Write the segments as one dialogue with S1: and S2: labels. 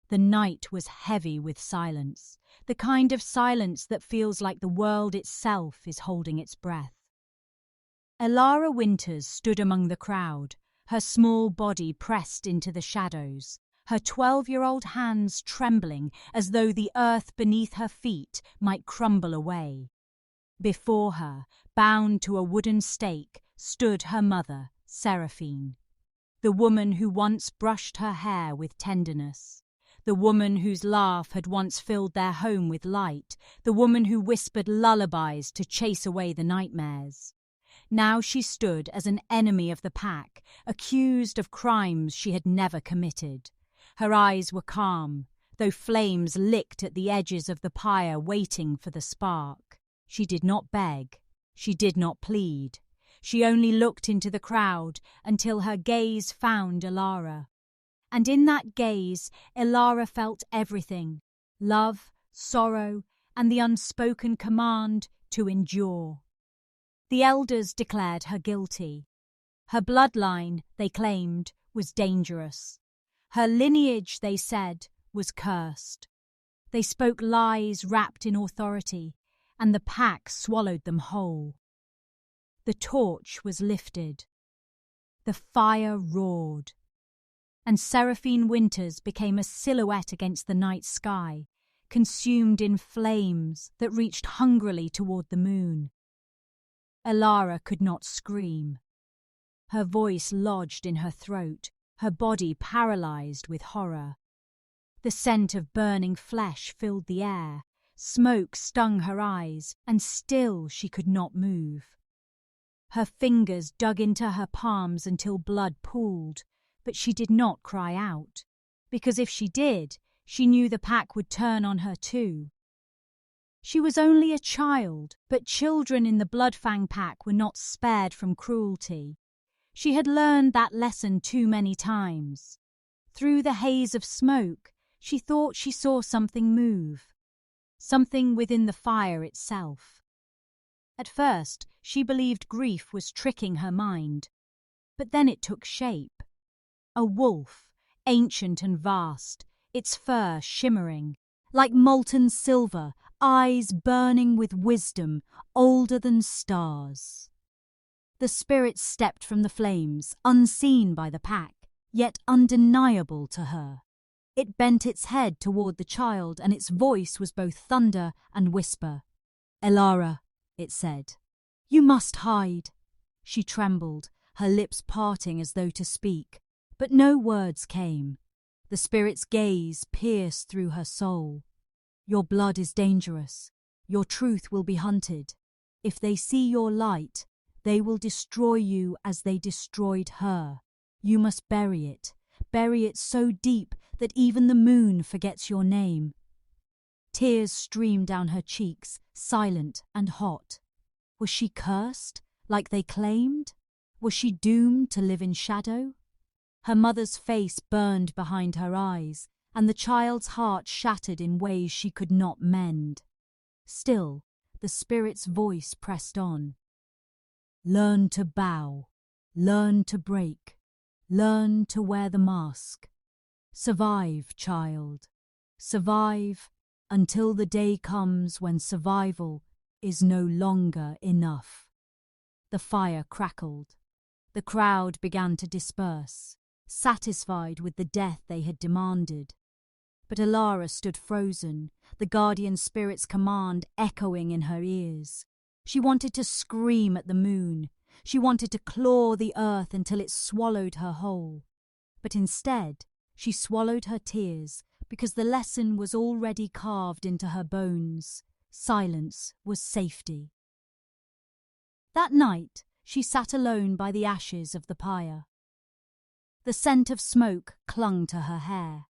S1: The night was heavy with silence, the kind of silence that feels like the world itself is holding its breath. Elara Winters stood among the crowd, her small body pressed into the shadows, her 12-year-old hands trembling as though the earth beneath her feet might crumble away. Before her, bound to a wooden stake, stood her mother, Seraphine, the woman who once brushed her hair with tenderness, the woman whose laugh had once filled their home with light, the woman who whispered lullabies to chase away the nightmares. Now she stood as an enemy of the pack, accused of crimes she had never committed. Her eyes were calm, though flames licked at the edges of the pyre waiting for the spark. She did not beg. She did not plead. She only looked into the crowd until her gaze found Elara. And in that gaze, Elara felt everything: love, sorrow, and the unspoken command to endure. The elders declared her guilty. Her bloodline, they claimed, was dangerous. Her lineage, they said, was cursed. They spoke lies wrapped in authority, and the pack swallowed them whole. The torch was lifted. The fire roared. And Seraphine Winters became a silhouette against the night sky, consumed in flames that reached hungrily toward the moon. Elara could not scream. Her voice lodged in her throat, her body paralyzed with horror. The scent of burning flesh filled the air, smoke stung her eyes, and still she could not move. Her fingers dug into her palms until blood pooled, but she did not cry out, because if she did, she knew the pack would turn on her too. She was only a child, but children in the Bloodfang pack were not spared from cruelty. She had learned that lesson too many times. Through the haze of smoke, she thought she saw something move, something within the fire itself. At first, she believed grief was tricking her mind, but then it took shape. A wolf, ancient and vast, its fur shimmering, like molten silver, eyes burning with wisdom, older than stars. The spirit stepped from the flames, unseen by the pack, yet undeniable to her. It bent its head toward the child, and its voice was both thunder and whisper. "Elara," it said, "you must hide." She trembled, her lips parting as though to speak, but no words came. The spirit's gaze pierced through her soul. "Your blood is dangerous. Your truth will be hunted. If they see your light, they will destroy you as they destroyed her. You must bury it so deep that even the moon forgets your name." Tears streamed down her cheeks, silent and hot. Was she cursed, like they claimed? Was she doomed to live in shadow? Her mother's face burned behind her eyes, and the child's heart shattered in ways she could not mend. Still, the spirit's voice pressed on. "Learn to bow, learn to break, learn to wear the mask. Survive, child, survive until the day comes when survival is no longer enough." The fire crackled. The crowd began to disperse, satisfied with the death they had demanded. But Elara stood frozen, the guardian spirit's command echoing in her ears. She wanted to scream at the moon. She wanted to claw the earth until it swallowed her whole. But instead, she swallowed her tears because the lesson was already carved into her bones. Silence was safety. That night, she sat alone by the ashes of the pyre. The scent of smoke clung to her hair.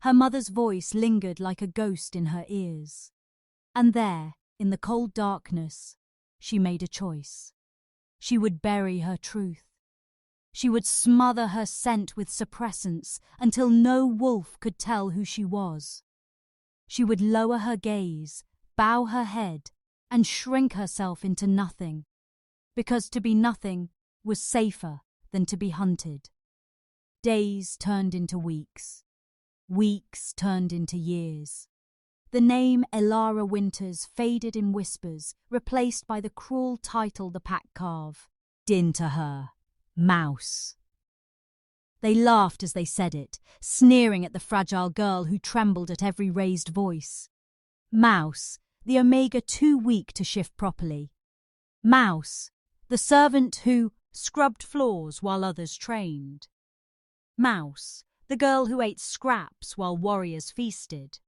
S1: Her mother's voice lingered like a ghost in her ears. And there, in the cold darkness, she made a choice. She would bury her truth. She would smother her scent with suppressants until no wolf could tell who she was. She would lower her gaze, bow her head, and shrink herself into nothing, because to be nothing was safer than to be hunted. Days turned into weeks. Weeks turned into years. The name Elara Winters faded in whispers, replaced by the cruel title the pack carved into her: Mouse. They laughed as they said it, sneering at the fragile girl who trembled at every raised voice. Mouse, the Omega too weak to shift properly. Mouse, the servant who scrubbed floors while others trained. Mouse, the girl who ate scraps while warriors feasted.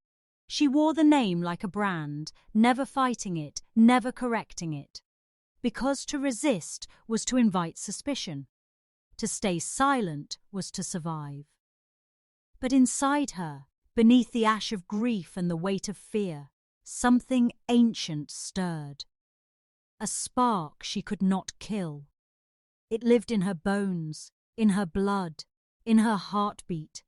S1: She wore the name like a brand, never fighting it, never correcting it. Because to resist was to invite suspicion. To stay silent was to survive. But inside her, beneath the ash of grief and the weight of fear, something ancient stirred. A spark she could not kill. It lived in her bones, in her blood, in her heartbeat,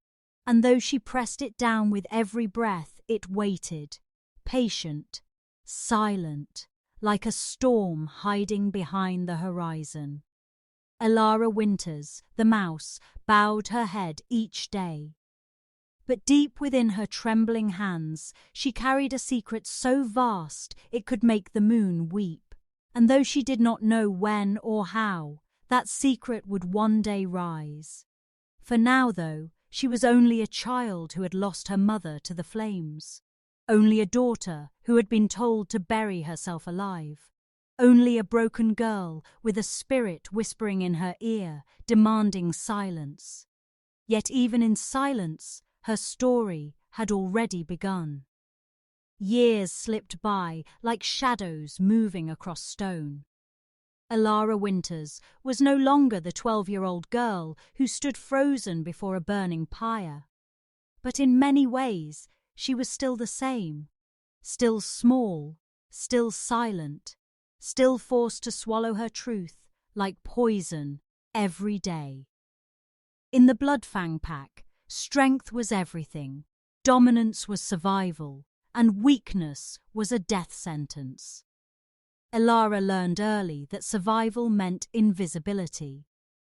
S1: and though she pressed it down with every breath, it waited, patient, silent, like a storm hiding behind the horizon. Elara Winters, the mouse, bowed her head each day. But deep within her trembling hands, she carried a secret so vast it could make the moon weep. And though she did not know when or how, that secret would one day rise. For now, though, she was only a child who had lost her mother to the flames. Only a daughter who had been told to bury herself alive. Only a broken girl with a spirit whispering in her ear, demanding silence. Yet even in silence, her story had already begun. Years slipped by like shadows moving across stone. Elara Winters was no longer the 12-year-old girl who stood frozen before a burning pyre. But in many ways, she was still the same. Still small, still silent, still forced to swallow her truth like poison every day. In the Bloodfang pack, strength was everything, dominance was survival, and weakness was a death sentence. Elara learned early that survival meant invisibility.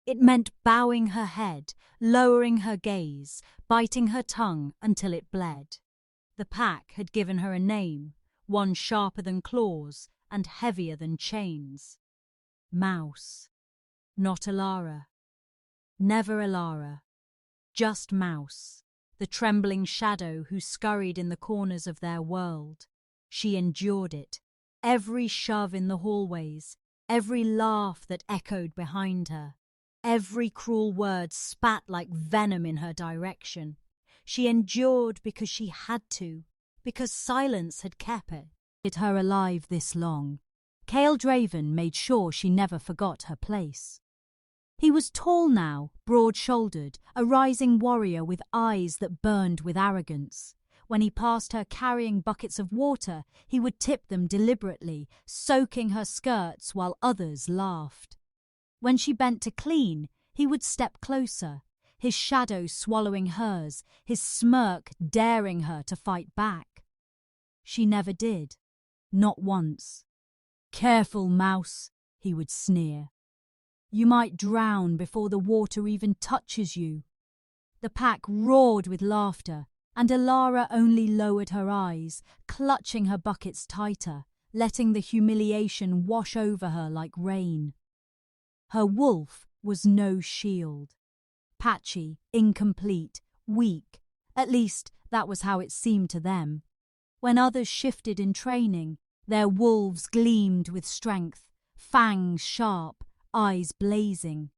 S1: It meant bowing her head, lowering her gaze, biting her tongue until it bled. The pack had given her a name, one sharper than claws and heavier than chains. Mouse. Not Elara. Never Elara. Just Mouse, the trembling shadow who scurried in the corners of their world. She endured it. Every shove in the hallways, every laugh that echoed behind her, every cruel word spat like venom in her direction. She endured because she had to, because silence had kept her alive this long. Cale Draven made sure she never forgot her place. He was tall now, broad-shouldered, a rising warrior with eyes that burned with arrogance. When he passed her carrying buckets of water, he would tip them deliberately, soaking her skirts while others laughed. When she bent to clean, he would step closer, his shadow swallowing hers, his smirk daring her to fight back. She never did. Not once. "Careful, Mouse," he would sneer. "You might drown before the water even touches you." The pack roared with laughter, and Elara only lowered her eyes, clutching her buckets tighter, letting the humiliation wash over her like rain. Her wolf was no shield. Patchy, incomplete, weak. At least, that was how it seemed to them. When others shifted in training, their wolves gleamed with strength, fangs sharp, eyes blazing.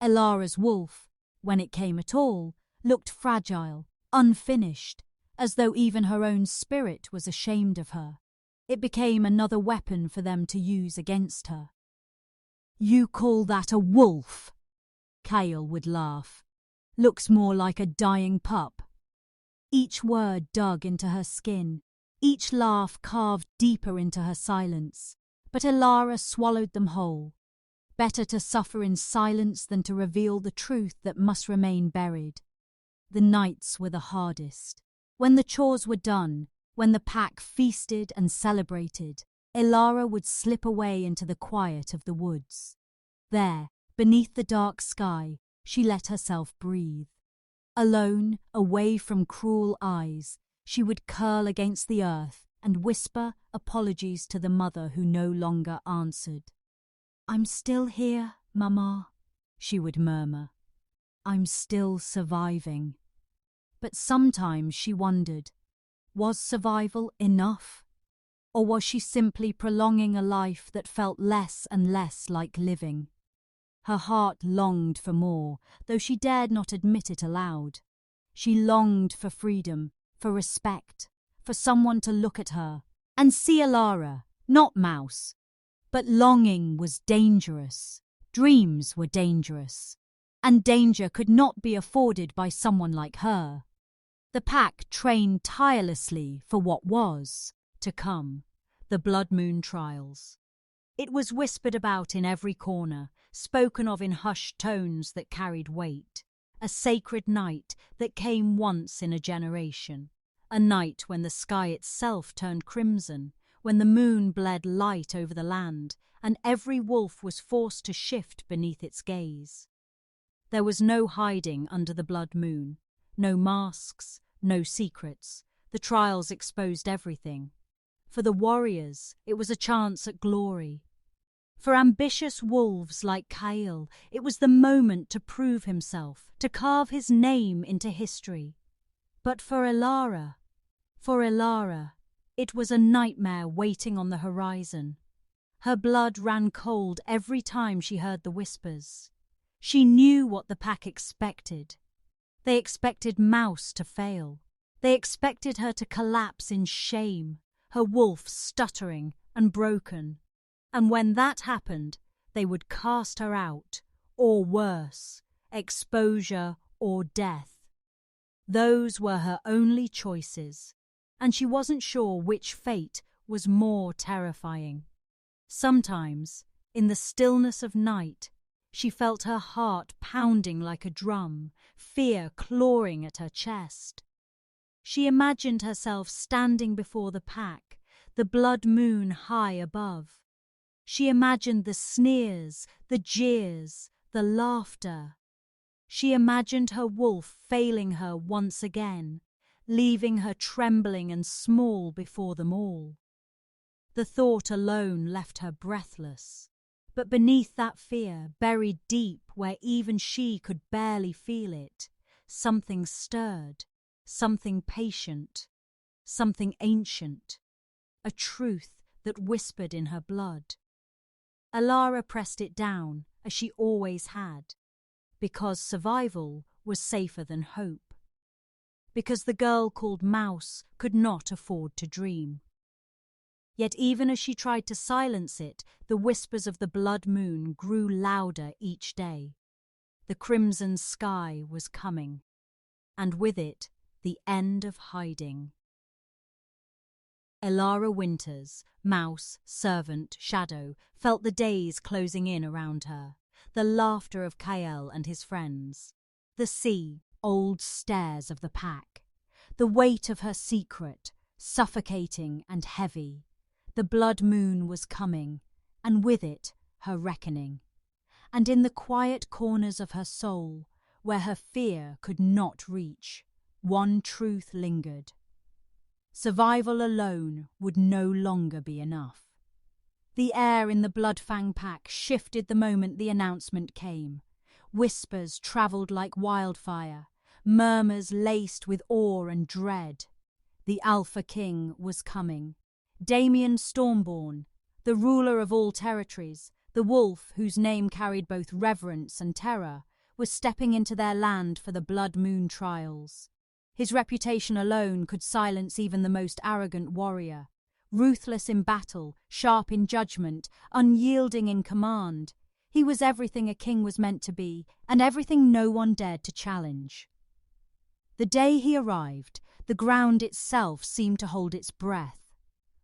S1: Elara's wolf, when it came at all, looked fragile, unfinished, as though even her own spirit was ashamed of her. It became another weapon for them to use against her. "You call that a wolf?" Cale would laugh. "Looks more like a dying pup." Each word dug into her skin, each laugh carved deeper into her silence, but Elara swallowed them whole. Better to suffer in silence than to reveal the truth that must remain buried. The nights were the hardest. When the chores were done, when the pack feasted and celebrated, Elara would slip away into the quiet of the woods. There, beneath the dark sky, she let herself breathe. Alone, away from cruel eyes, she would curl against the earth and whisper apologies to the mother who no longer answered. "I'm still here, Mama," she would murmur. "I'm still surviving." But sometimes she wondered, was survival enough? Or was she simply prolonging a life that felt less and less like living? Her heart longed for more, though she dared not admit it aloud. She longed for freedom, for respect, for someone to look at her and see Alara, not Mouse. But longing was dangerous. Dreams were dangerous. And danger could not be afforded by someone like her. The pack trained tirelessly for what was to come, the Blood Moon trials. It was whispered about in every corner, spoken of in hushed tones that carried weight. A sacred night that came once in a generation. A night when the sky itself turned crimson, when the moon bled light over the land, and every wolf was forced to shift beneath its gaze. There was no hiding under the blood moon, no masks, no secrets. The trials exposed everything. For the warriors, it was a chance at glory. For ambitious wolves like Kael, it was the moment to prove himself, to carve his name into history. But for Alara, it was a nightmare waiting on the horizon. Her blood ran cold every time she heard the whispers. She knew what the pack expected. They expected Mouse to fail. They expected her to collapse in shame, her wolf stuttering and broken. And when that happened, they would cast her out, or worse, exposure or death. Those were her only choices, and she wasn't sure which fate was more terrifying. Sometimes, in the stillness of night, she felt her heart pounding like a drum, fear clawing at her chest. She imagined herself standing before the pack, the blood moon high above. She imagined the sneers, the jeers, the laughter. She imagined her wolf failing her once again, leaving her trembling and small before them all. The thought alone left her breathless. But beneath that fear, buried deep where even she could barely feel it, something stirred, something patient, something ancient, a truth that whispered in her blood. Alara pressed it down, as she always had, because survival was safer than hope. Because the girl called Mouse could not afford to dream. Yet even as she tried to silence it, the whispers of the blood moon grew louder each day. The crimson sky was coming, and with it, the end of hiding. Alara Winters, Mouse, servant, shadow, felt the days closing in around her, the laughter of Kael and his friends, the sea, old stares of the pack, the weight of her secret, suffocating and heavy. The blood moon was coming, and with it, her reckoning. And in the quiet corners of her soul, where her fear could not reach, one truth lingered. Survival alone would no longer be enough. The air in the Bloodfang pack shifted the moment the announcement came. Whispers travelled like wildfire, murmurs laced with awe and dread. The Alpha King was coming. Damien Stormborn, the ruler of all territories, the wolf whose name carried both reverence and terror, was stepping into their land for the Blood Moon trials. His reputation alone could silence even the most arrogant warrior. Ruthless in battle, sharp in judgment, unyielding in command, he was everything a king was meant to be, and everything no one dared to challenge. The day he arrived, the ground itself seemed to hold its breath.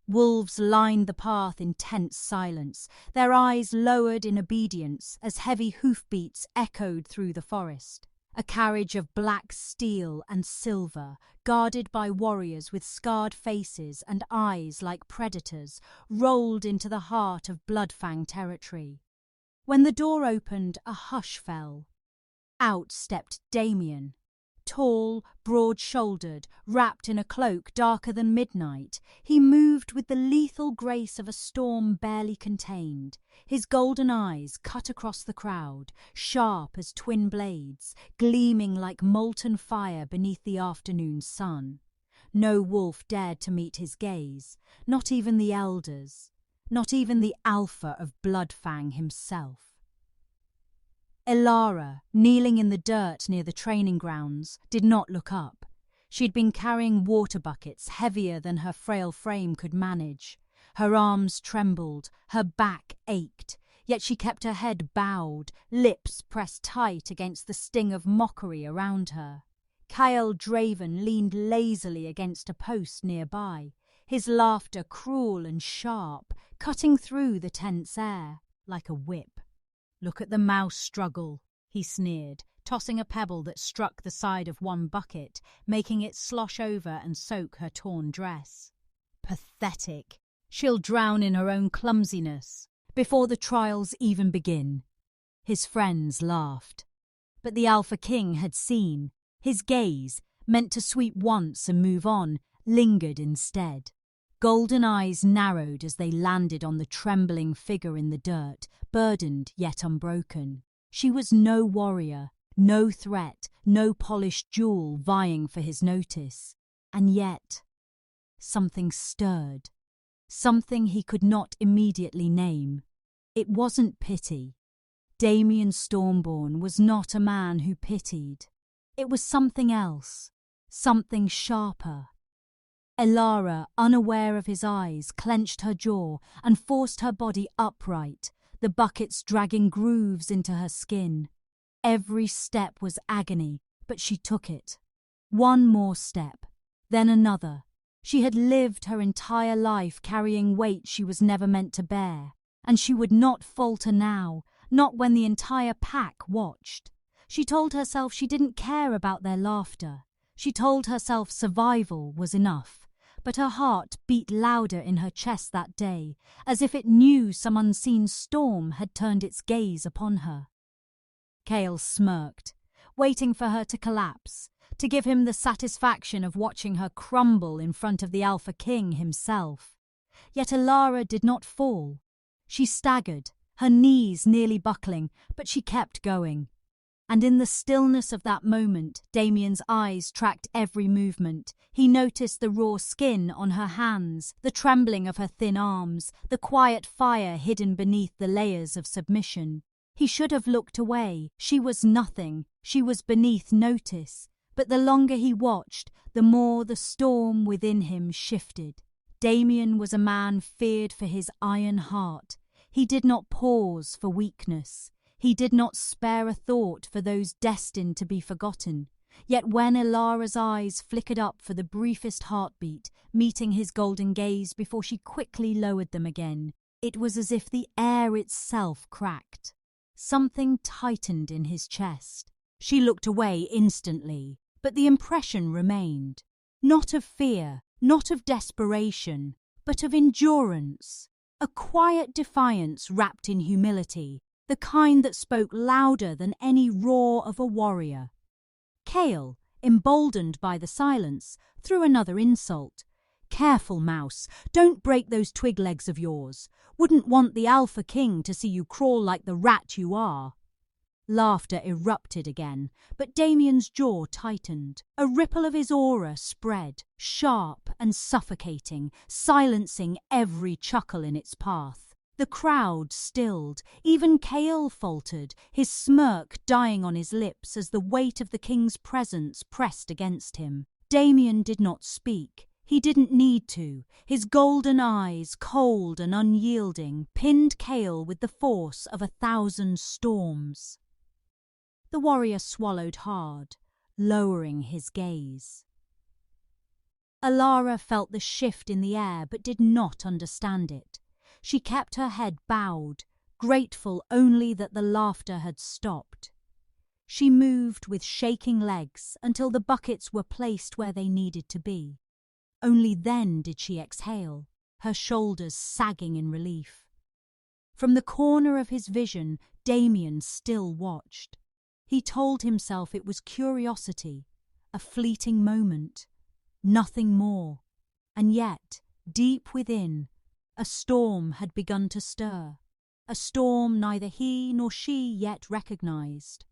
S1: Wolves lined the path in tense silence, their eyes lowered in obedience as heavy hoofbeats echoed through the forest. A carriage of black steel and silver, guarded by warriors with scarred faces and eyes like predators, rolled into the heart of Bloodfang territory. When the door opened, a hush fell. Out stepped Damien, Tall, broad-shouldered, wrapped in a cloak darker than midnight, he moved with the lethal grace of a storm barely contained. His golden eyes cut across the crowd, sharp as twin blades, gleaming like molten fire beneath the afternoon sun. No wolf dared to meet his gaze, not even the elders, not even the alpha of Bloodfang himself. Elara, kneeling in the dirt near the training grounds, did not look up. She'd been carrying water buckets heavier than her frail frame could manage. Her arms trembled, her back ached, yet she kept her head bowed, lips pressed tight against the sting of mockery around her. Kyle Draven leaned lazily against a post nearby, his laughter cruel and sharp, cutting through the tense air like a whip. "Look at the mouse struggle," he sneered, tossing a pebble that struck the side of one bucket, making it slosh over and soak her torn dress. "Pathetic. She'll drown in her own clumsiness before the trials even begin." His friends laughed. But the Alpha King had seen. His gaze, meant to sweep once and move on, lingered instead. Golden eyes narrowed as they landed on the trembling figure in the dirt, burdened yet unbroken. She was no warrior, no threat, no polished jewel vying for his notice. And yet, something stirred. Something he could not immediately name. It wasn't pity. Damien Stormborn was not a man who pitied. It was something else, something sharper. Elara, unaware of his eyes, clenched her jaw and forced her body upright, the buckets dragging grooves into her skin. Every step was agony, but she took it. One more step, then another. She had lived her entire life carrying weight she was never meant to bear, and she would not falter now, not when the entire pack watched. She told herself she didn't care about their laughter. She told herself survival was enough. But her heart beat louder in her chest that day, as if it knew some unseen storm had turned its gaze upon her. Kale smirked, waiting for her to collapse, to give him the satisfaction of watching her crumble in front of the Alpha King himself. Yet Elara did not fall. She staggered, her knees nearly buckling, but she kept going. And in the stillness of that moment, Damien's eyes tracked every movement. He noticed the raw skin on her hands, the trembling of her thin arms, the quiet fire hidden beneath the layers of submission. He should have looked away. She was nothing. She was beneath notice. But the longer he watched, the more the storm within him shifted. Damien was a man feared for his iron heart. He did not pause for weakness. He did not spare a thought for those destined to be forgotten. Yet when Elara's eyes flickered up for the briefest heartbeat, meeting his golden gaze before she quickly lowered them again, it was as if the air itself cracked. Something tightened in his chest. She looked away instantly, but the impression remained. Not of fear, not of desperation, but of endurance. A quiet defiance wrapped in humility, the kind that spoke louder than any roar of a warrior. Kale, emboldened by the silence, threw another insult. "Careful, Mouse, don't break those twig legs of yours. Wouldn't want the Alpha King to see you crawl like the rat you are." Laughter erupted again, but Damien's jaw tightened. A ripple of his aura spread, sharp and suffocating, silencing every chuckle in its path. The crowd stilled. Even Kale faltered, his smirk dying on his lips as the weight of the king's presence pressed against him. Damien did not speak. He didn't need to. His golden eyes, cold and unyielding, pinned Kale with the force of 1,000 storms. The warrior swallowed hard, lowering his gaze. Elara felt the shift in the air but did not understand it. She kept her head bowed, grateful only that the laughter had stopped. She moved with shaking legs until the buckets were placed where they needed to be. Only then did she exhale, her shoulders sagging in relief. From the corner of his vision, Damien still watched. He told himself it was curiosity, a fleeting moment, nothing more. And yet, deep within, a storm had begun to stir, a storm neither he nor she yet recognized.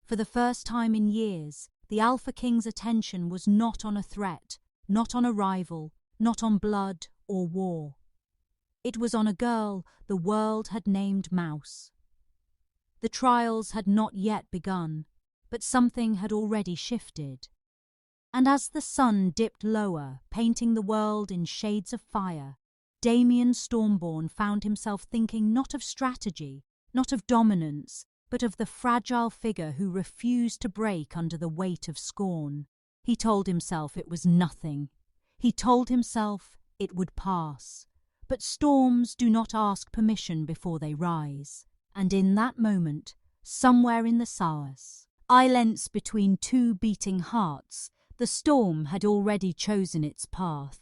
S1: For the first time in years, the Alpha King's attention was not on a threat, not on a rival, not on blood or war. It was on a girl the world had named Mouse. The trials had not yet begun, but something had already shifted. And as the sun dipped lower, painting the world in shades of fire, Damien Stormborn found himself thinking not of strategy, not of dominance, but of the fragile figure who refused to break under the weight of scorn. He told himself it was nothing. He told himself it would pass. But storms do not ask permission before they rise. And in that moment, somewhere in the Saas, islands between two beating hearts, the storm had already chosen its path.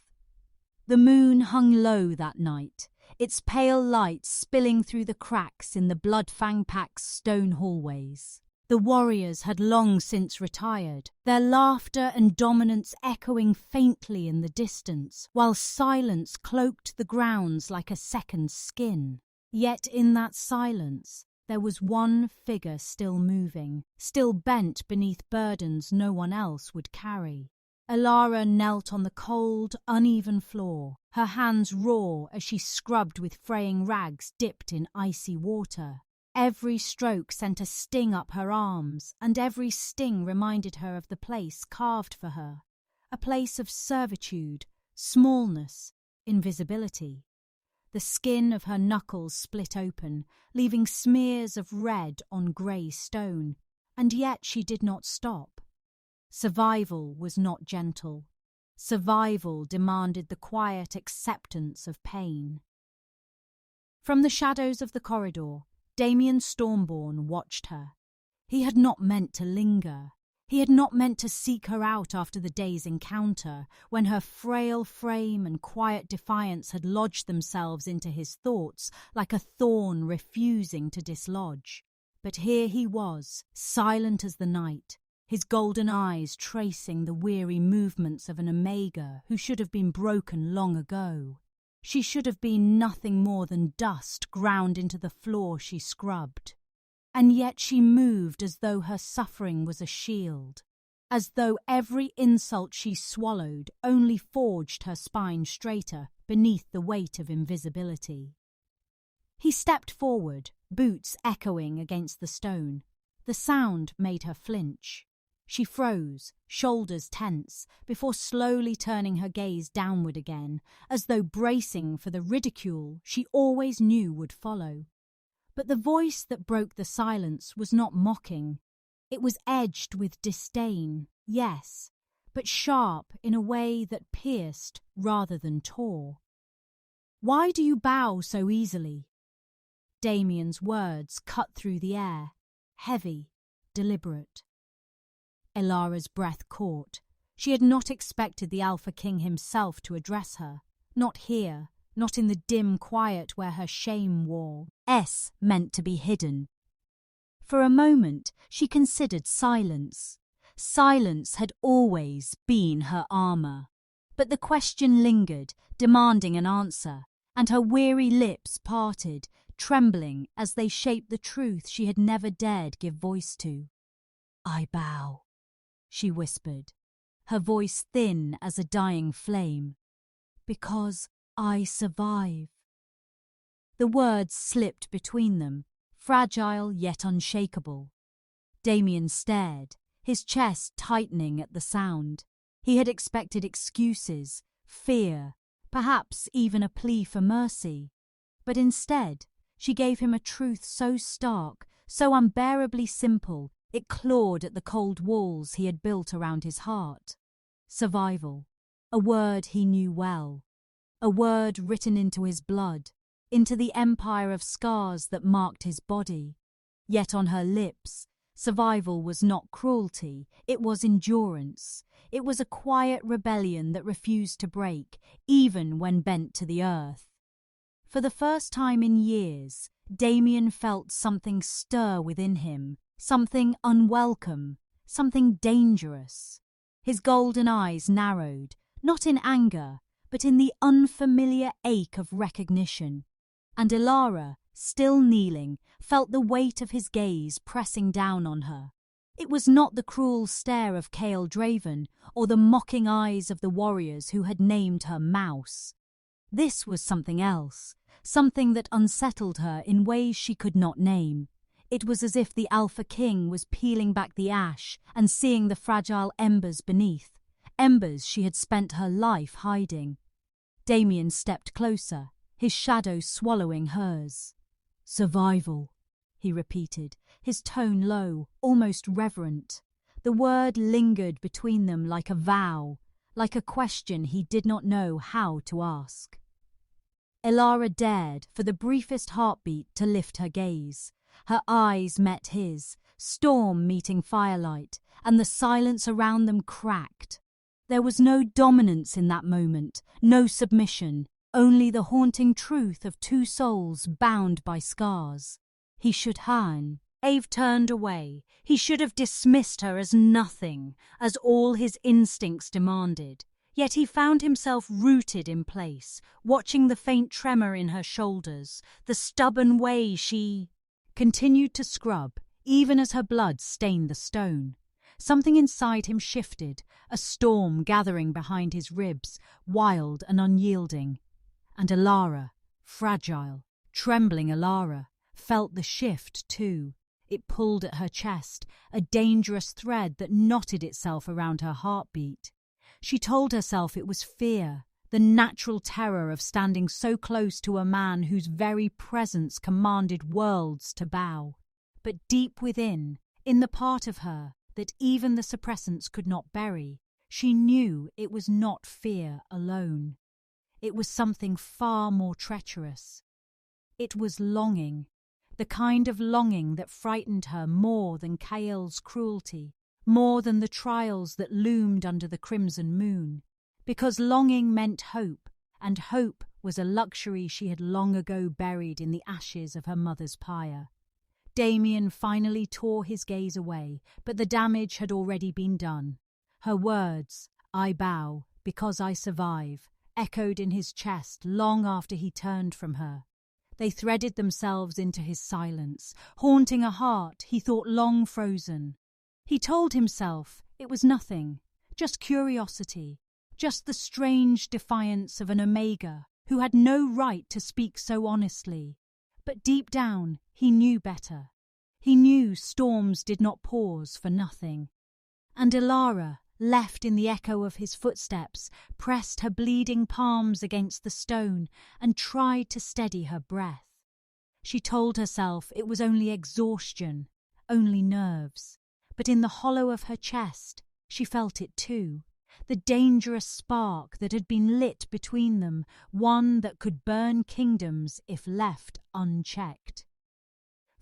S1: The moon hung low that night, its pale light spilling through the cracks in the blood-fang-packed stone hallways. The warriors had long since retired, their laughter and dominance echoing faintly in the distance, while silence cloaked the grounds like a second skin. Yet in that silence, there was one figure still moving, still bent beneath burdens no one else would carry. Elara knelt on the cold, uneven floor, her hands raw as she scrubbed with fraying rags dipped in icy water. Every stroke sent a sting up her arms, and every sting reminded her of the place carved for her, a place of servitude, smallness, invisibility. The skin of her knuckles split open, leaving smears of red on grey stone, and yet she did not stop. Survival was not gentle. Survival demanded the quiet acceptance of pain. From the shadows of the corridor, Damien Stormborn watched her. He had not meant to linger. He had not meant to seek her out after the day's encounter, when her frail frame and quiet defiance had lodged themselves into his thoughts like a thorn refusing to dislodge. But here he was, silent as the night, his golden eyes tracing the weary movements of an Omega who should have been broken long ago. She should have been nothing more than dust ground into the floor she scrubbed. And yet she moved as though her suffering was a shield, as though every insult she swallowed only forged her spine straighter beneath the weight of invisibility. He stepped forward, boots echoing against the stone. The sound made her flinch. She froze, shoulders tense, before slowly turning her gaze downward again, as though bracing for the ridicule she always knew would follow. But the voice that broke the silence was not mocking. It was edged with disdain, yes, but sharp in a way that pierced rather than tore. "Why do you bow so easily?" Damien's words cut through the air, heavy, deliberate. Elara's breath caught. She had not expected the Alpha King himself to address her, not here, not in the dim quiet where her shame wore. Meant to be hidden. For a moment, she considered silence. Silence had always been her armor. But the question lingered, demanding an answer, and her weary lips parted, trembling as they shaped the truth she had never dared give voice to. "I bow," she whispered, her voice thin as a dying flame, "because I survive." The words slipped between them, fragile yet unshakable. Damien stared, his chest tightening at the sound. He had expected excuses, fear, perhaps even a plea for mercy. But instead, she gave him a truth so stark, so unbearably simple, it clawed at the cold walls he had built around his heart. Survival, a word he knew well, a word written into his blood, into the empire of scars that marked his body. Yet on her lips, survival was not cruelty, it was endurance. It was a quiet rebellion that refused to break, even when bent to the earth. For the first time in years, Damien felt something stir within him, something unwelcome, something dangerous. His golden eyes narrowed, not in anger, but in the unfamiliar ache of recognition. And Ilara, still kneeling, felt the weight of his gaze pressing down on her. It was not the cruel stare of Chaol Draven or the mocking eyes of the warriors who had named her Mouse. This was something else, something that unsettled her in ways she could not name. It was as if the Alpha King was peeling back the ash and seeing the fragile embers beneath, embers she had spent her life hiding. Damien stepped closer, his shadow swallowing hers. "Survival," he repeated, his tone low, almost reverent. The word lingered between them like a vow, like a question he did not know how to ask. Ilara dared, for the briefest heartbeat, to lift her gaze. Her eyes met his, storm meeting firelight, and the silence around them cracked. There was no dominance in that moment, no submission, only the haunting truth of two souls bound by scars. He should harn. Ave turned away. He should have dismissed her as nothing, as all his instincts demanded. Yet he found himself rooted in place, watching the faint tremor in her shoulders, the stubborn way she continued to scrub, even as her blood stained the stone. Something inside him shifted, a storm gathering behind his ribs, wild and unyielding. And Ilara, fragile, trembling Ilara, felt the shift too. It pulled at her chest, a dangerous thread that knotted itself around her heartbeat. She told herself it was fear, the natural terror of standing so close to a man whose very presence commanded worlds to bow. But deep within, in the part of her that even the suppressants could not bury, she knew it was not fear alone. It was something far more treacherous. It was longing, the kind of longing that frightened her more than Chaol's cruelty, more than the trials that loomed under the crimson moon, because longing meant hope, and hope was a luxury she had long ago buried in the ashes of her mother's pyre. Damien finally tore his gaze away, but the damage had already been done. Her words, "I bow, because I survive," echoed in his chest long after he turned from her. They threaded themselves into his silence, haunting a heart he thought long frozen. He told himself it was nothing, just curiosity, just the strange defiance of an Omega who had no right to speak so honestly. But deep down, he knew better. He knew storms did not pause for nothing. And Ilara, left in the echo of his footsteps, pressed her bleeding palms against the stone and tried to steady her breath. She told herself it was only exhaustion, only nerves. But in the hollow of her chest, she felt it too, the dangerous spark that had been lit between them, one that could burn kingdoms if left unchecked.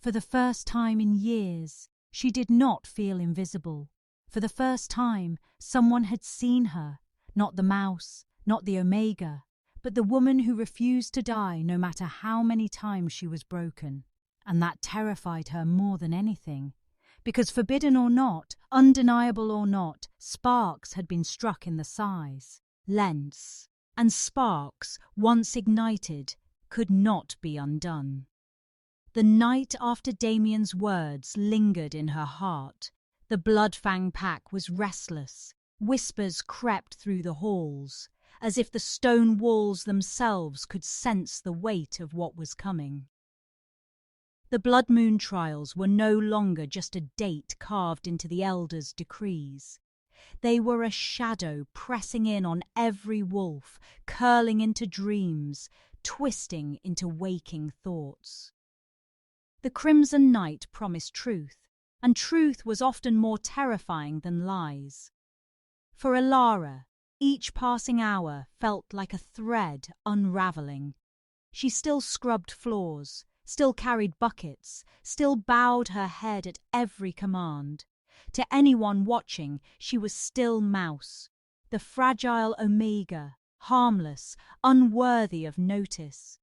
S1: For the first time in years, she did not feel invisible. For the first time, someone had seen her, not the mouse, not the Omega, but the woman who refused to die no matter how many times she was broken. And that terrified her more than anything. Because forbidden or not, undeniable or not, sparks had been struck in the size, lengths, and sparks, once ignited, could not be undone. The night after Damien's words lingered in her heart. The Bloodfang pack was restless. Whispers crept through the halls, as if the stone walls themselves could sense the weight of what was coming. The Blood Moon trials were no longer just a date carved into the Elders' decrees. They were a shadow pressing in on every wolf, curling into dreams, twisting into waking thoughts. The Crimson Night promised truth, and truth was often more terrifying than lies. For Ilara, each passing hour felt like a thread unraveling. She still scrubbed floors, still carried buckets, still bowed her head at every command. To anyone watching, she was still Mouse, the fragile Omega, harmless, unworthy of notice.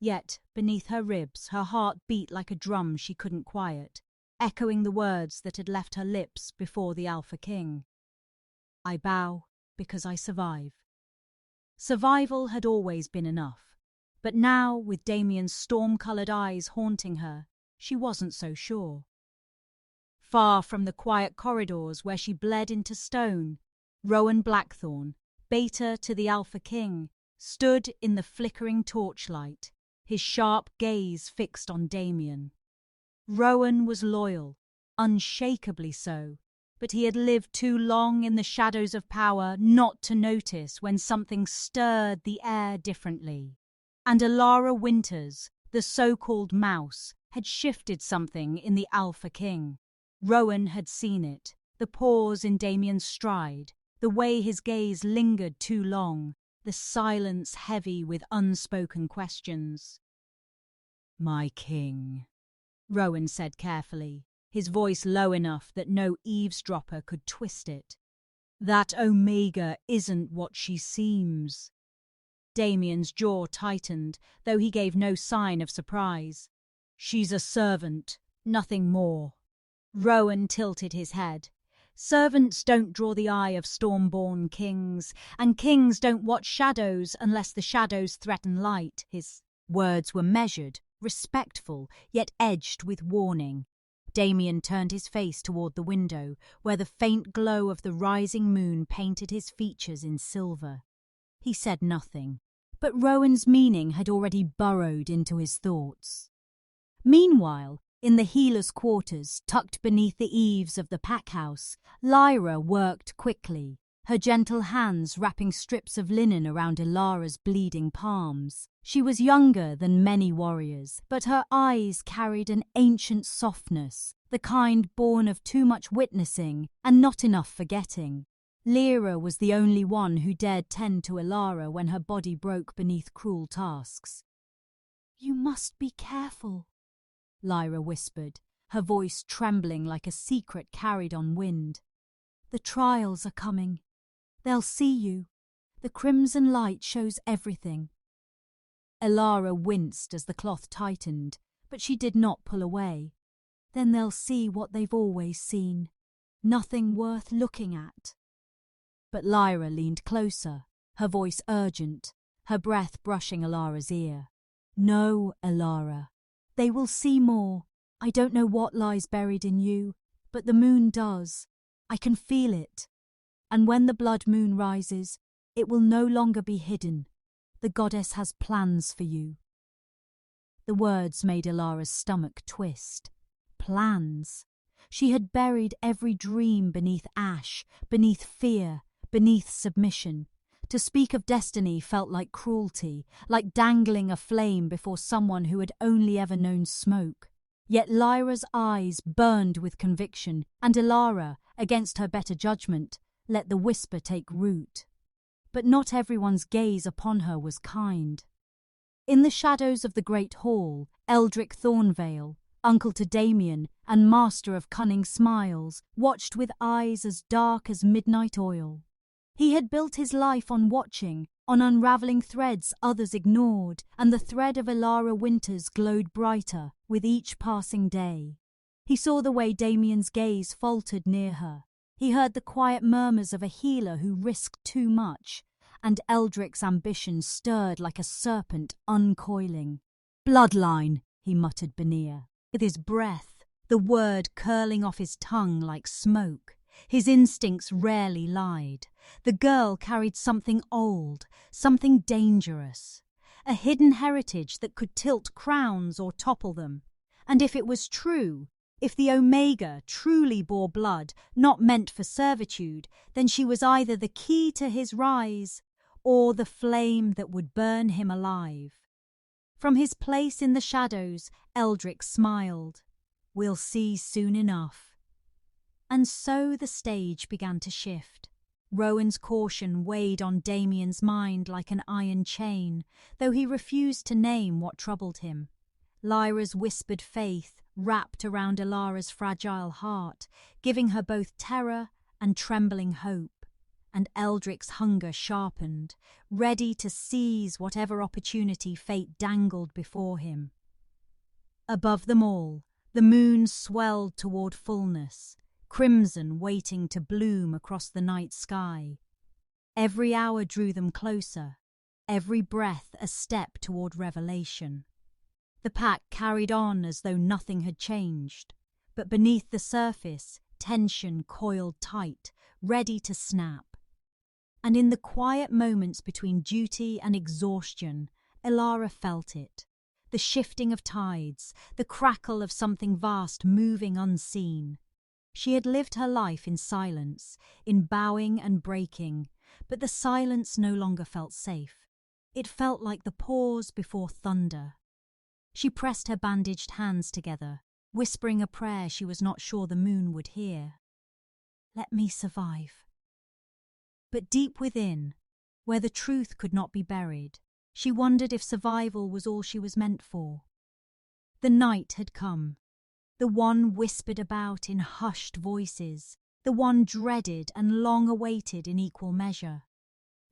S1: Yet, beneath her ribs, her heart beat like a drum she couldn't quiet, echoing the words that had left her lips before the Alpha King. I bow because I survive. Survival had always been enough, but now, with Damien's storm-coloured eyes haunting her, she wasn't so sure. Far from the quiet corridors where she bled into stone, Rowan Blackthorn, beta to the Alpha King, stood in the flickering torchlight, his sharp gaze fixed on Damien. Rowan was loyal, unshakably so, but he had lived too long in the shadows of power not to notice when something stirred the air differently. And Alara Winters, the so-called mouse, had shifted something in the Alpha King. Rowan had seen it, the pause in Damien's stride, the way his gaze lingered too long, the silence heavy with unspoken questions. "My king," Rowan said carefully, his voice low enough that no eavesdropper could twist it. "That Omega isn't what she seems." Damien's jaw tightened, though he gave no sign of surprise. "She's a servant, nothing more." Rowan tilted his head. "Servants don't draw the eye of storm-born kings, and kings don't watch shadows unless the shadows threaten light." His words were measured, respectful, yet edged with warning. Damien turned his face toward the window, where the faint glow of the rising moon painted his features in silver. He said nothing, but Rowan's meaning had already burrowed into his thoughts. Meanwhile, in the healer's quarters, tucked beneath the eaves of the packhouse, Lyra worked quickly, her gentle hands wrapping strips of linen around Alara's bleeding palms. She was younger than many warriors, but her eyes carried an ancient softness, the kind born of too much witnessing and not enough forgetting. Lyra was the only one who dared tend to Alara when her body broke beneath cruel tasks. "You must be careful," Lyra whispered, her voice trembling like a secret carried on wind. "The trials are coming. They'll see you. The crimson light shows everything." Alara winced as the cloth tightened, but she did not pull away. "Then they'll see what they've always seen. Nothing worth looking at." But Lyra leaned closer, her voice urgent, her breath brushing Alara's ear. "No, Alara. They will see more. I don't know what lies buried in you, but the moon does. I can feel it. And when the blood moon rises, it will no longer be hidden. The goddess has plans for you." The words made Alara's stomach twist. Plans. She had buried every dream beneath ash, beneath fear, beneath submission. To speak of destiny felt like cruelty, like dangling a flame before someone who had only ever known smoke. Yet Lyra's eyes burned with conviction, and Alara, against her better judgment, let the whisper take root. But not everyone's gaze upon her was kind. In the shadows of the great hall, Eldrick Thornvale, uncle to Damien and master of cunning smiles, watched with eyes as dark as midnight oil. He had built his life on watching, on unravelling threads others ignored, and the thread of Alara Winters glowed brighter with each passing day. He saw the way Damien's gaze faltered near her. He heard the quiet murmurs of a healer who risked too much, and Eldrick's ambition stirred like a serpent uncoiling. "Bloodline," he muttered beneath, with his breath, the word curling off his tongue like smoke. His instincts rarely lied. The girl carried something old, something dangerous, a hidden heritage that could tilt crowns or topple them. And if it was true, if the Omega truly bore blood not meant for servitude, then she was either the key to his rise or the flame that would burn him alive. From his place in the shadows, Eldrick smiled. "We'll see soon enough." And so the stage began to shift. Rowan's caution weighed on Damien's mind like an iron chain, though he refused to name what troubled him. Lyra's whispered faith wrapped around Alara's fragile heart, giving her both terror and trembling hope. And Eldrick's hunger sharpened, ready to seize whatever opportunity fate dangled before him. Above them all, the moon swelled toward fullness. crimson waiting to bloom across the night sky. Every hour drew them closer, every breath a step toward revelation. The pack carried on as though nothing had changed, but beneath the surface, tension coiled tight, ready to snap. And in the quiet moments between duty and exhaustion, Elara felt it. The shifting of tides, the crackle of something vast moving unseen. She had lived her life in silence, in bowing and breaking, but the silence no longer felt safe. It felt like the pause before thunder. She pressed her bandaged hands together, whispering a prayer she was not sure the moon would hear. Let me survive. But deep within, where the truth could not be buried, she wondered if survival was all she was meant for. The night had come, the one whispered about in hushed voices, the one dreaded and long awaited in equal measure.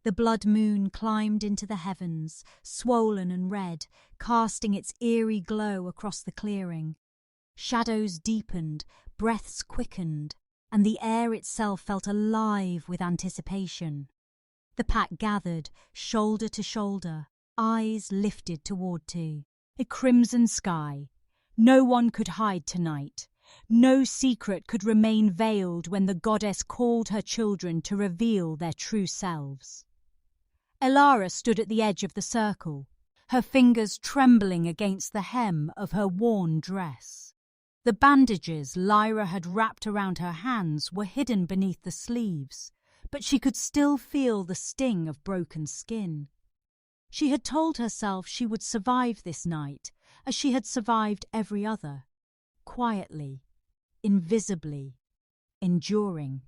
S1: The blood moon climbed into the heavens, swollen and red, casting its eerie glow across the clearing. Shadows deepened, breaths quickened, and the air itself felt alive with anticipation. The pack gathered, shoulder to shoulder, eyes lifted toward a crimson sky. No one could hide tonight. No secret could remain veiled when the goddess called her children to reveal their true selves. Elara stood at the edge of the circle, her fingers trembling against the hem of her worn dress. The bandages Lyra had wrapped around her hands were hidden beneath the sleeves, but she could still feel the sting of broken skin. She had told herself she would survive this night, as she had survived every other, quietly, invisibly, enduring.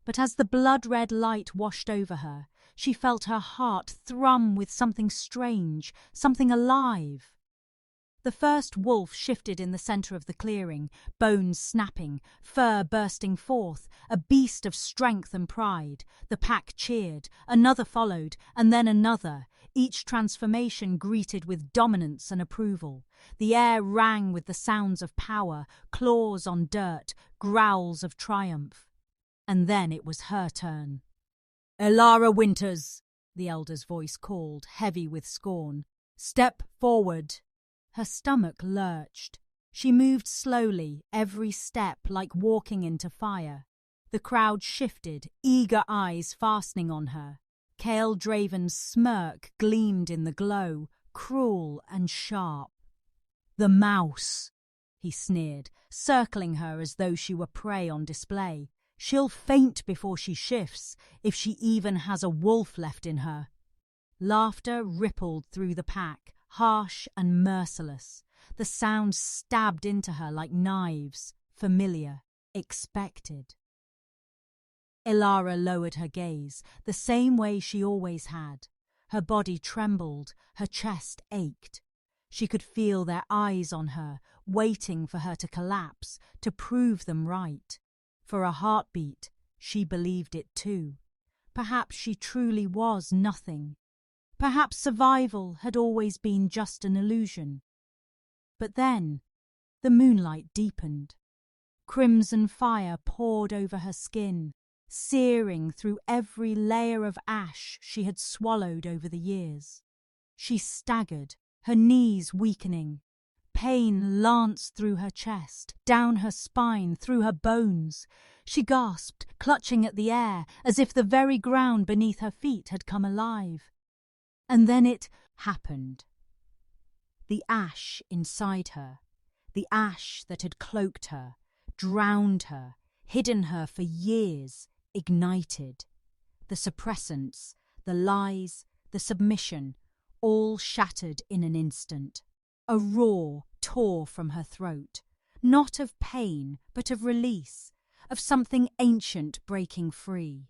S1: But as the blood-red light washed over her, she felt her heart thrum with something strange, something alive. The first wolf shifted in the center of the clearing, bones snapping, fur bursting forth, a beast of strength and pride. The pack cheered, another followed, and then another, each transformation greeted with dominance and approval. The air rang with the sounds of power, claws on dirt, growls of triumph. And then it was her turn. "Elara Winters," the elder's voice called, heavy with scorn. "Step forward." Her stomach lurched. She moved slowly, every step like walking into fire. The crowd shifted, eager eyes fastening on her. Kael Draven's smirk gleamed in the glow, cruel and sharp. "The mouse," he sneered, circling her as though she were prey on display. "She'll faint before she shifts, if she even has a wolf left in her." Laughter rippled through the pack, harsh and merciless. The sound stabbed into her like knives, familiar, expected. Elara lowered her gaze, the same way she always had. Her body trembled, her chest ached. She could feel their eyes on her, waiting for her to collapse, to prove them right. For a heartbeat, she believed it too. Perhaps she truly was nothing. Perhaps survival had always been just an illusion. But then, the moonlight deepened. Crimson fire poured over her skin, searing through every layer of ash she had swallowed over the years. She staggered, her knees weakening. Pain lanced through her chest, down her spine, through her bones. She gasped, clutching at the air, as if the very ground beneath her feet had come alive. And then it happened. The ash inside her, the ash that had cloaked her, drowned her, hidden her for years, ignited. The suppressants, the lies, the submission, all shattered in an instant. A roar tore from her throat, not of pain, but of release, of something ancient breaking free.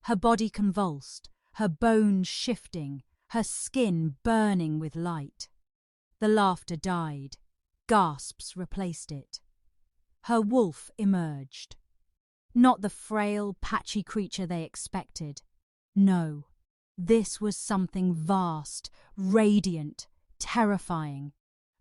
S1: Her body convulsed, her bones shifting, her skin burning with light. The laughter died. Gasps replaced it. Her wolf emerged. Not the frail, patchy creature they expected. No, this was something vast, radiant, terrifying.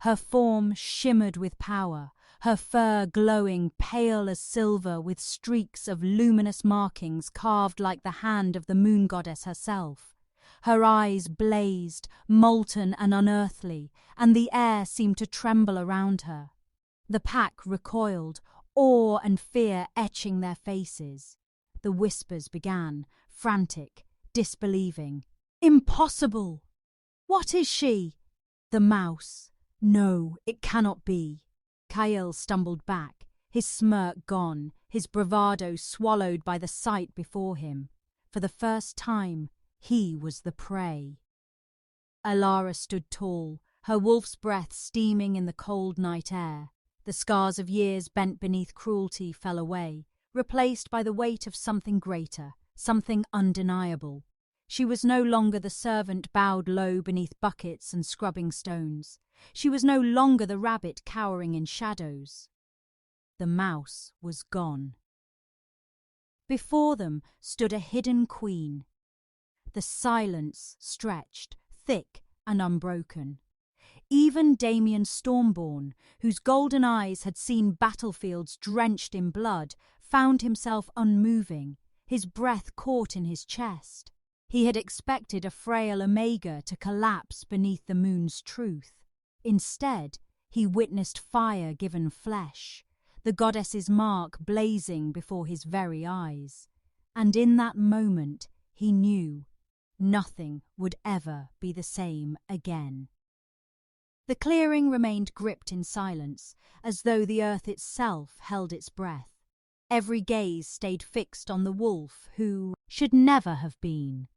S1: Her form shimmered with power, her fur glowing pale as silver with streaks of luminous markings carved like the hand of the moon goddess herself. Her eyes blazed, molten and unearthly, and the air seemed to tremble around her. The pack recoiled, awe and fear etching their faces. The whispers began, frantic, disbelieving. "Impossible! What is she?" "The mouse. No, it cannot be." Kyle stumbled back, his smirk gone, his bravado swallowed by the sight before him. For the first time, he was the prey. Alara stood tall, her wolf's breath steaming in the cold night air. The scars of years bent beneath cruelty fell away, replaced by the weight of something greater, something undeniable. She was no longer the servant bowed low beneath buckets and scrubbing stones. She was no longer the rabbit cowering in shadows. The mouse was gone. Before them stood a hidden queen. The silence stretched, thick and unbroken. Even Damien Stormborn, whose golden eyes had seen battlefields drenched in blood, found himself unmoving, his breath caught in his chest. He had expected a frail Omega to collapse beneath the moon's truth. Instead, he witnessed fire given flesh, the goddess's mark blazing before his very eyes. And in that moment, he knew nothing would ever be the same again. The clearing remained gripped in silence, as though the earth itself held its breath. Every gaze stayed fixed on the wolf who should never have been.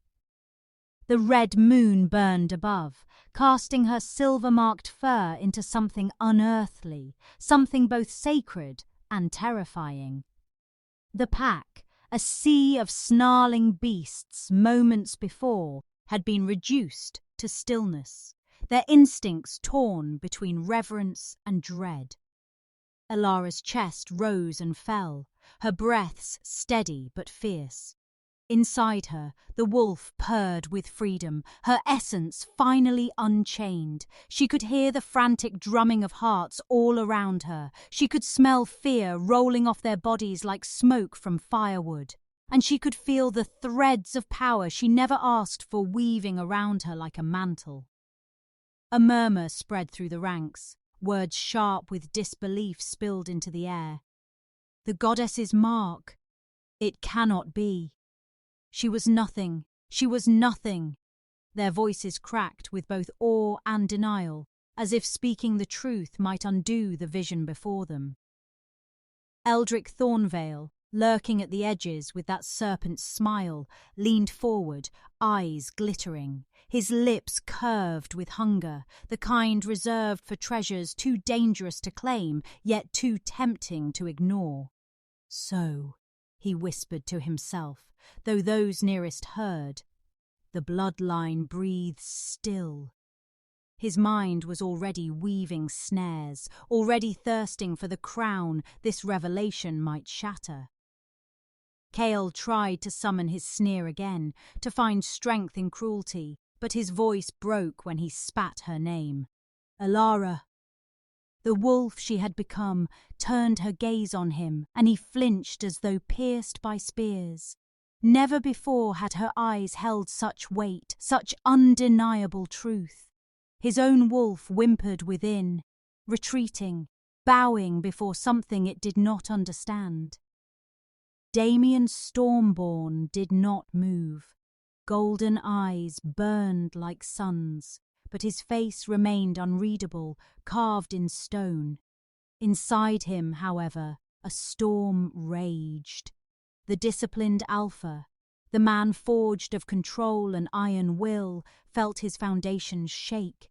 S1: The red moon burned above, casting her silver-marked fur into something unearthly, something both sacred and terrifying. The pack, a sea of snarling beasts moments before, had been reduced to stillness, their instincts torn between reverence and dread. Alara's chest rose and fell, her breaths steady but fierce. Inside her, the wolf purred with freedom, her essence finally unchained. She could hear the frantic drumming of hearts all around her. She could smell fear rolling off their bodies like smoke from firewood. And she could feel the threads of power she never asked for weaving around her like a mantle. A murmur spread through the ranks. Words sharp with disbelief spilled into the air. The goddess's mark. It cannot be. She was nothing. She was nothing. Their voices cracked with both awe and denial, as if speaking the truth might undo the vision before them. Eldrick Thornvale, lurking at the edges with that serpent's smile, leaned forward, eyes glittering, his lips curved with hunger, the kind reserved for treasures too dangerous to claim, yet too tempting to ignore. "So," he whispered to himself, though those nearest heard, "the bloodline breathes still." His mind was already weaving snares, already thirsting for the crown this revelation might shatter. Kale tried to summon his sneer again, to find strength in cruelty, but his voice broke when he spat her name. "Alara." The wolf she had become turned her gaze on him, and he flinched as though pierced by spears. Never before had her eyes held such weight, such undeniable truth. His own wolf whimpered within, retreating, bowing before something it did not understand. Damien Stormborn did not move. Golden eyes burned like suns, but his face remained unreadable, carved in stone. Inside him, however, a storm raged. The disciplined alpha, the man forged of control and iron will, felt his foundations shake.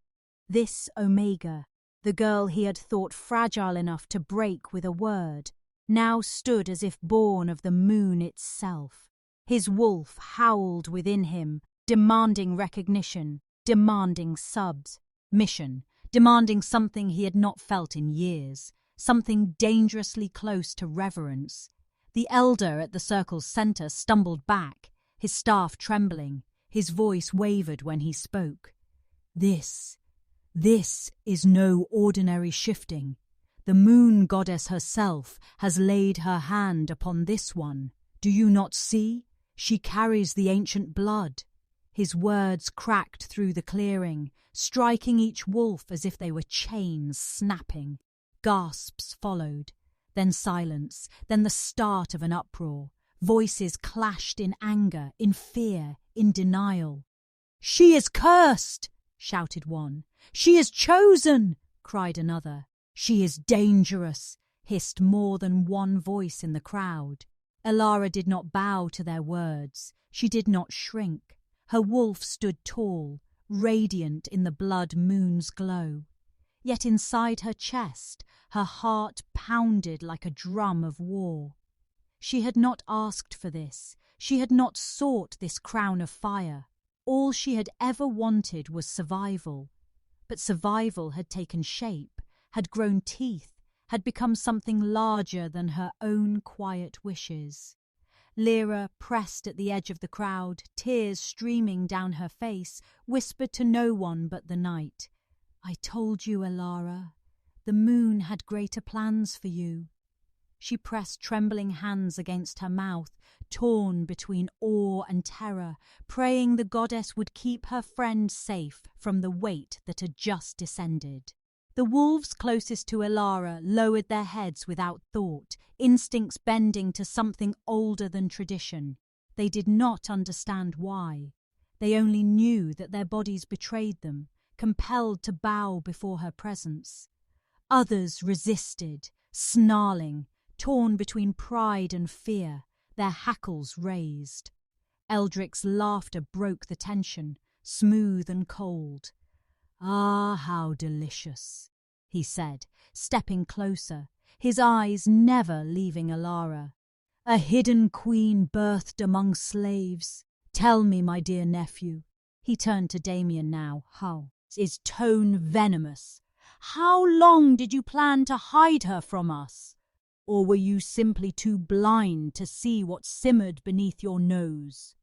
S1: This Omega, the girl he had thought fragile enough to break with a word, now stood as if born of the moon itself. His wolf howled within him, demanding recognition, demanding submission, demanding something he had not felt in years, something dangerously close to reverence. The elder at the circle's center stumbled back, his staff trembling. His voice wavered when he spoke. This is no ordinary shifting. The moon goddess herself has laid her hand upon this one. Do you not see? She carries the ancient blood." His words cracked through the clearing, striking each wolf as if they were chains snapping. Gasps followed, then silence, then the start of an uproar. Voices clashed in anger, in fear, in denial. "She is cursed!" shouted one. "She is chosen!" cried another. "She is dangerous!" hissed more than one voice in the crowd. Elara did not bow to their words. She did not shrink. Her wolf stood tall, radiant in the blood moon's glow. Yet inside her chest, her heart pounded like a drum of war. She had not asked for this. She had not sought this crown of fire. All she had ever wanted was survival. But survival had taken shape, had grown teeth, had become something larger than her own quiet wishes. Lyra, pressed at the edge of the crowd, tears streaming down her face, whispered to no one but the night, "I told you, Elara. The moon had greater plans for you." She pressed trembling hands against her mouth, torn between awe and terror, praying the goddess would keep her friend safe from the weight that had just descended. The wolves closest to Elara lowered their heads without thought, instincts bending to something older than tradition. They did not understand why. They only knew that their bodies betrayed them, compelled to bow before her presence. Others resisted, snarling, torn between pride and fear, their hackles raised. Eldric's laughter broke the tension, smooth and cold. "Ah, how delicious," he said, stepping closer, his eyes never leaving Elara. "A hidden queen birthed among slaves. Tell me, my dear nephew," he turned to Damien now, his tone venomous, "how long did you plan to hide her from us? Or were you simply too blind to see what simmered beneath your nose?"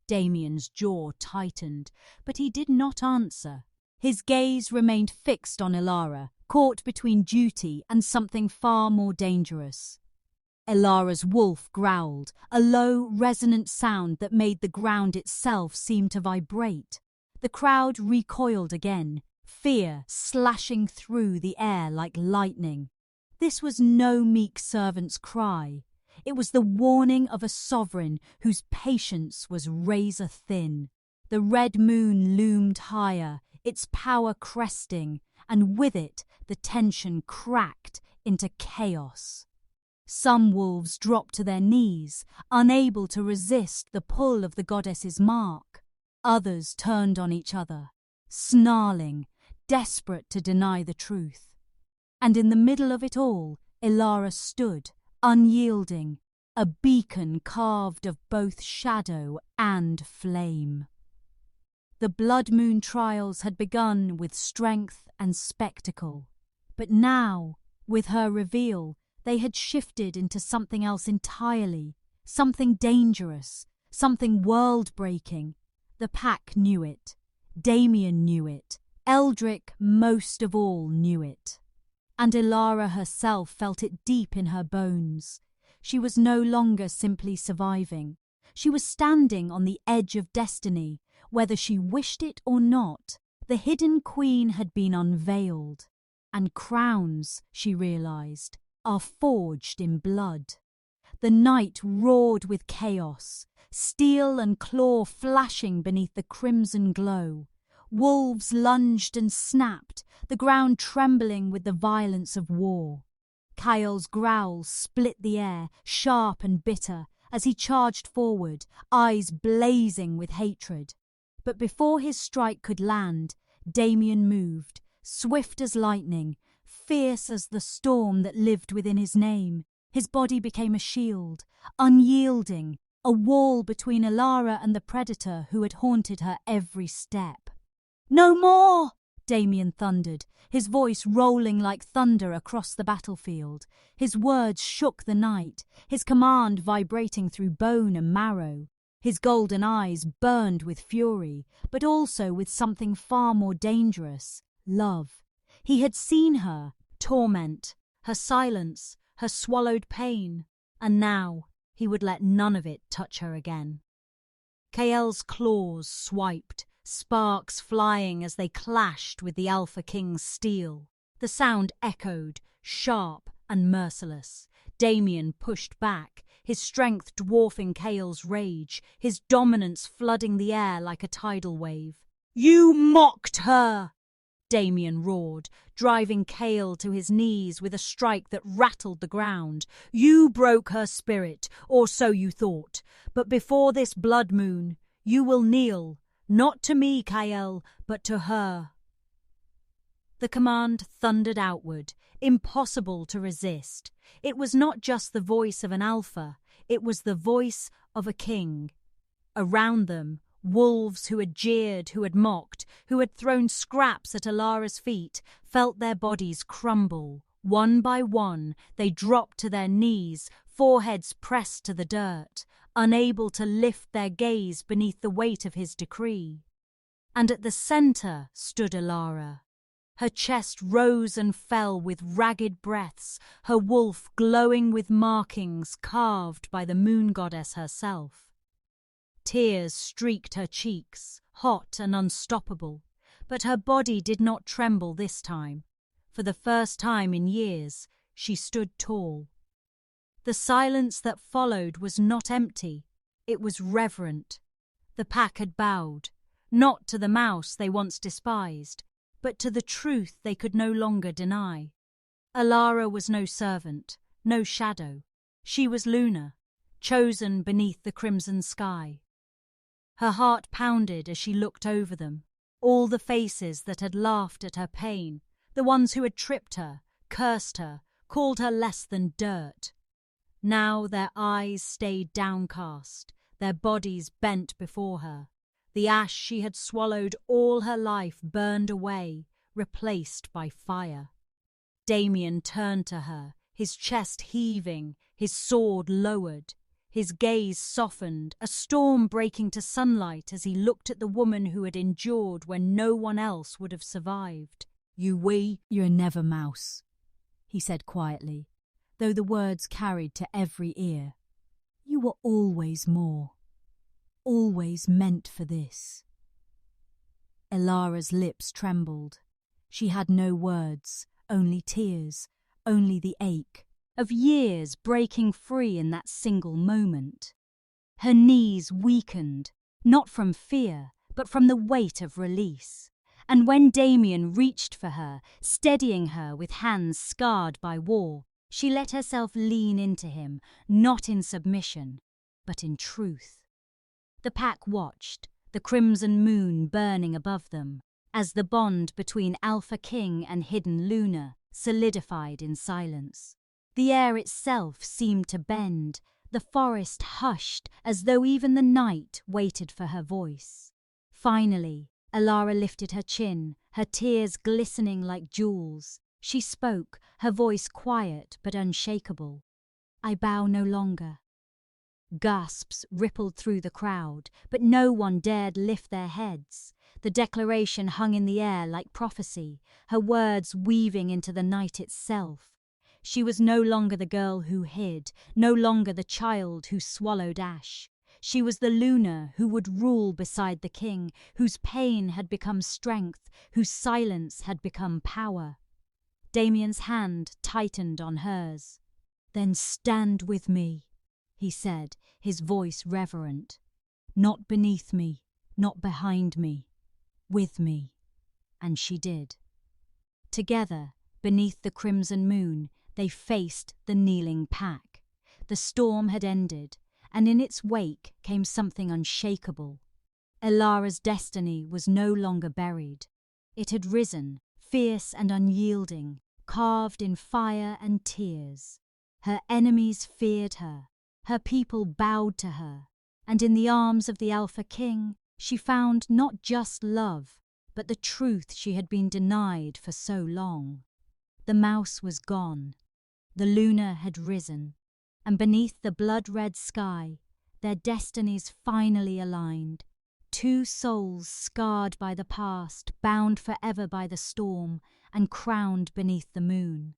S1: Damien's jaw tightened, but he did not answer. His gaze remained fixed on Elara, caught between duty and something far more dangerous. Elara's wolf growled, a low, resonant sound that made the ground itself seem to vibrate. The crowd recoiled again, fear slashing through the air like lightning. This was no meek servant's cry. It was the warning of a sovereign whose patience was razor thin. The red moon loomed higher, its power cresting, and with it the tension cracked into chaos. Some wolves dropped to their knees, unable to resist the pull of the goddess's mark. Others turned on each other, snarling, desperate to deny the truth. And in the middle of it all, Elara stood, unyielding, a beacon carved of both shadow and flame. The blood moon trials had begun with strength and spectacle, but now, with her reveal, they had shifted into something else entirely, something dangerous, something world-breaking. The pack knew it. Damien knew it. Eldric, most of all, knew it. And Elara herself felt it deep in her bones. She was no longer simply surviving. She was standing on the edge of destiny, whether she wished it or not. The hidden queen had been unveiled, and crowns, she realized, are forged in blood. The night roared with chaos, steel and claw flashing beneath the crimson glow. Wolves lunged and snapped, the ground trembling with the violence of war. Kyle's growls split the air, sharp and bitter, as he charged forward, eyes blazing with hatred. But before his strike could land, Damien moved, swift as lightning, fierce as the storm that lived within his name. His body became a shield, unyielding, a wall between Elara and the predator who had haunted her every step. "No more!" Damien thundered, his voice rolling like thunder across the battlefield. His words shook the night, his command vibrating through bone and marrow. His golden eyes burned with fury, but also with something far more dangerous, love. He had seen her, torment, her silence, her swallowed pain, and now he would let none of it touch her again. Kael's claws swiped, sparks flying as they clashed with the Alpha King's steel. The sound echoed, sharp and merciless. Damien pushed back, his strength dwarfing Kael's rage, his dominance flooding the air like a tidal wave. "You mocked her!" Damien roared, driving Kael to his knees with a strike that rattled the ground. "You broke her spirit, or so you thought. But before this blood moon, you will kneel, not to me, Kael, but to her." The command thundered outward, impossible to resist. It was not just the voice of an alpha, it was the voice of a king. Around them, wolves who had jeered, who had mocked, who had thrown scraps at Alara's feet, felt their bodies crumble. One by one, they dropped to their knees, foreheads pressed to the dirt, unable to lift their gaze beneath the weight of his decree. And at the center stood Alara. Her chest rose and fell with ragged breaths, her wolf glowing with markings carved by the moon goddess herself. Tears streaked her cheeks, hot and unstoppable, but her body did not tremble this time. For the first time in years, she stood tall. The silence that followed was not empty, it was reverent. The pack had bowed, not to the mouse they once despised, but to the truth they could no longer deny. Alara was no servant, no shadow. She was Luna, chosen beneath the crimson sky. Her heart pounded as she looked over them, all the faces that had laughed at her pain, the ones who had tripped her, cursed her, called her less than dirt. Now their eyes stayed downcast, their bodies bent before her. The ash she had swallowed all her life burned away, replaced by fire. Damien turned to her, his chest heaving, his sword lowered. His gaze softened, a storm breaking to sunlight as he looked at the woman who had endured when no one else would have survived. "You're never mouse," he said quietly, though the words carried to every ear. "You were always more. Always meant for this." Alara's lips trembled. She had no words, only tears, only the ache of years breaking free in that single moment. Her knees weakened, not from fear, but from the weight of release. And when Damien reached for her, steadying her with hands scarred by war, she let herself lean into him, not in submission, but in truth. The pack watched, the crimson moon burning above them, as the bond between Alpha King and hidden Luna solidified in silence. The air itself seemed to bend, the forest hushed as though even the night waited for her voice. Finally, Alara lifted her chin, her tears glistening like jewels. She spoke, her voice quiet but unshakable. "I bow no longer." Gasps rippled through the crowd, but no one dared lift their heads. The declaration hung in the air like prophecy, her words weaving into the night itself. She was no longer the girl who hid, no longer the child who swallowed ash. She was the Luna who would rule beside the king, whose pain had become strength, whose silence had become power. Damien's hand tightened on hers. "Then stand with me," he said, his voice reverent. "Not beneath me, not behind me, with me." And she did. Together, beneath the crimson moon, they faced the kneeling pack. The storm had ended, and in its wake came something unshakable. Alara's destiny was no longer buried. It had risen, fierce and unyielding, carved in fire and tears. Her enemies feared her, her people bowed to her, and in the arms of the Alpha King, she found not just love, but the truth she had been denied for so long. The mouse was gone. The Luna had risen, and beneath the blood-red sky, their destinies finally aligned. Two souls scarred by the past, bound forever by the storm, and crowned beneath the moon.